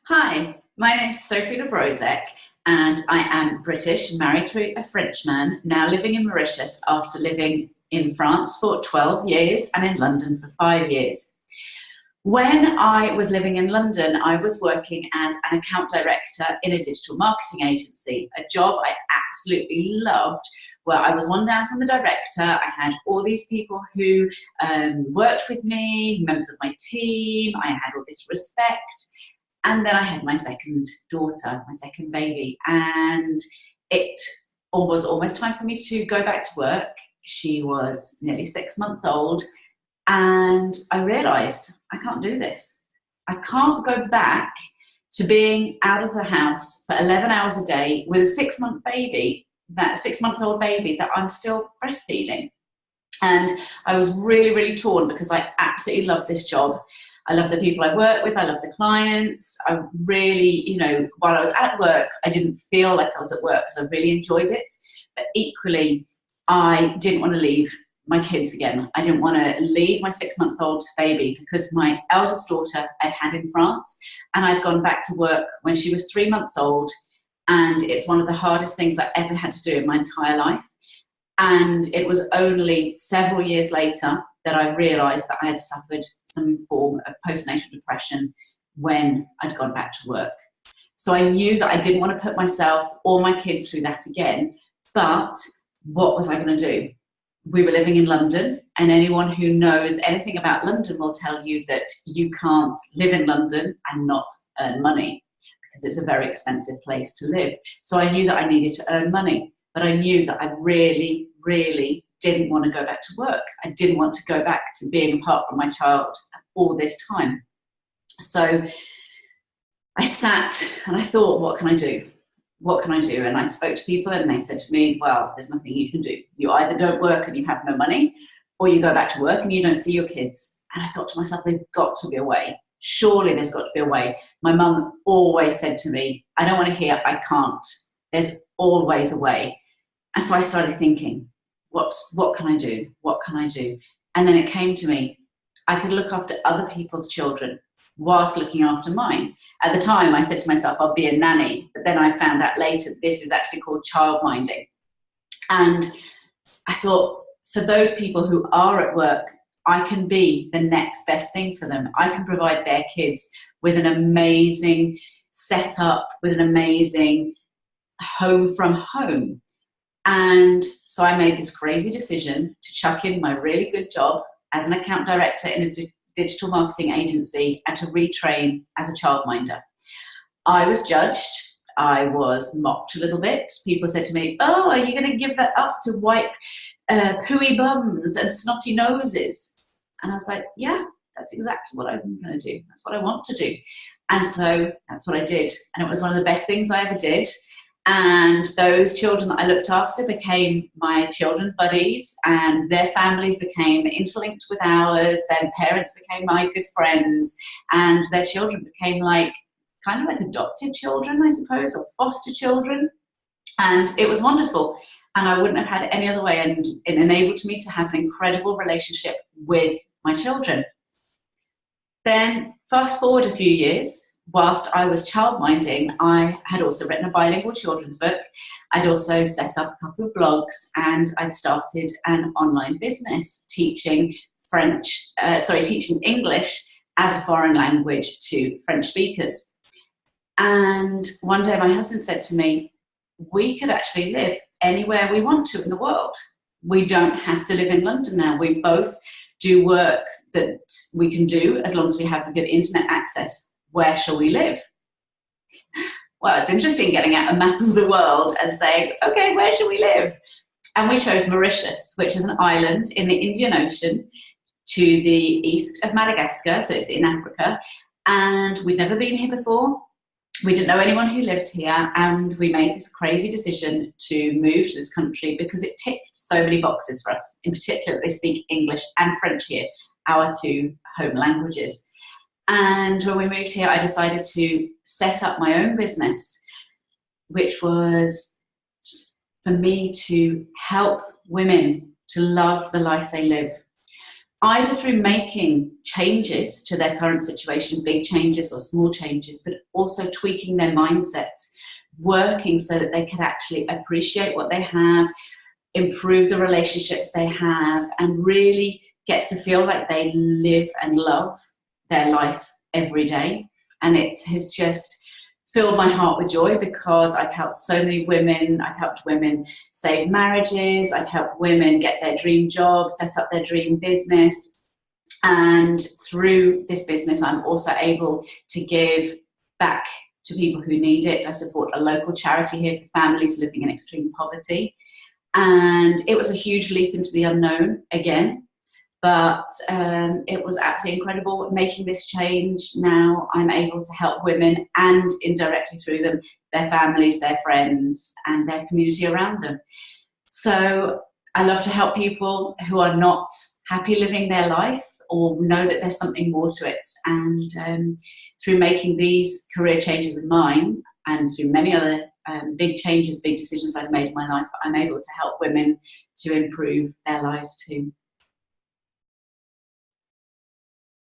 Hi, my name's Sophie Brozec, and I am British, married to a Frenchman, now living in Mauritius after living in France for 12 years and in London for 5 years. When I was living in London, I was working as an account director in a digital marketing agency, a job I absolutely loved, where I was one down from the director. I had all these people who worked with me, members of my team. I had all this respect. And then I had my second daughter, my second baby, and it was almost time for me to go back to work. She was nearly 6 months old, and I realised I can't do this. I can't go back to being out of the house for 11 hours a day with a 6-month baby, that 6-month-old baby that I'm still breastfeeding. And I was really, really torn because I absolutely love this job. I love the people I work with. I love the clients. I really, while I was at work, I didn't feel like I was at work because I really enjoyed it. But equally, I didn't want to leave my kids again. I didn't want to leave my 6-month-old baby because my eldest daughter I'd had in France, and I'd gone back to work when she was 3 months old. And it's one of the hardest things I ever had to do in my entire life. And it was only several years later that I realised that I had suffered some form of postnatal depression when I'd gone back to work. So I knew that I didn't want to put myself or my kids through that again, but what was I going to do? We were living in London, and anyone who knows anything about London will tell you that you can't live in London and not earn money because it's a very expensive place to live. So I knew that I needed to earn money, but I knew that I really, really didn't want to go back to work. I didn't want to go back to being apart from my child all this time. So I sat and I thought, what can I do? What can I do? And I spoke to people and they said to me, well, there's nothing you can do. You either don't work and you have no money, or you go back to work and you don't see your kids. And I thought to myself, there's got to be a way. Surely there's got to be a way. My mum always said to me, I don't want to hear, I can't. There's always a way. And so I started thinking, what can I do? What can I do? And then it came to me, I could look after other people's children whilst looking after mine. At the time, I said to myself, I'll be a nanny. But then I found out later, this is actually called childminding. And I thought, for those people who are at work, I can be the next best thing for them. I can provide their kids with an amazing setup, with an amazing home from home. And so I made this crazy decision to chuck in my really good job as an account director in a digital marketing agency and to retrain as a childminder. I was judged. I was mocked a little bit. People said to me, oh, are you going to give that up to wipe pooey bums and snotty noses? And I was like, yeah, that's exactly what I'm going to do. That's what I want to do. And so that's what I did. And it was one of the best things I ever did. And those children that I looked after became my children's buddies, and their families became interlinked with ours. Their parents became my good friends, and their children became kind of like adopted children, I suppose, or foster children. And it was wonderful. And I wouldn't have had it any other way. And it enabled me to have an incredible relationship with my children. Then fast forward a few years. Whilst I was childminding, I had also written a bilingual children's book. I'd also set up a couple of blogs, and I'd started an online business teaching English as a foreign language to French speakers. And one day my husband said to me, we could actually live anywhere we want to in the world. We don't have to live in London now. We both do work that we can do as long as we have a good internet access. Where shall we live? Well, it's interesting getting out a map of the world and saying, okay, where shall we live? And we chose Mauritius, which is an island in the Indian Ocean to the east of Madagascar, so it's in Africa. And we'd never been here before. We didn't know anyone who lived here, and we made this crazy decision to move to this country because it ticked so many boxes for us. In particular, they speak English and French here, our two home languages. And when we moved here, I decided to set up my own business, which was for me to help women to love the life they live, either through making changes to their current situation, big changes or small changes, but also tweaking their mindsets, working so that they can actually appreciate what they have, improve the relationships they have, and really get to feel like they live and love their life every day. And it has just filled my heart with joy, because I've helped so many women. I've helped women save marriages. I've helped women get their dream job, set up their dream business. And through this business, I'm also able to give back to people who need it. I support a local charity here for families living in extreme poverty. And it was a huge leap into the unknown again. But it was absolutely incredible making this change. Now I'm able to help women, and indirectly through them, their families, their friends, and their community around them. So I love to help people who are not happy living their life, or know that there's something more to it. And through making these career changes of mine, and through many other big changes, big decisions I've made in my life, I'm able to help women to improve their lives too.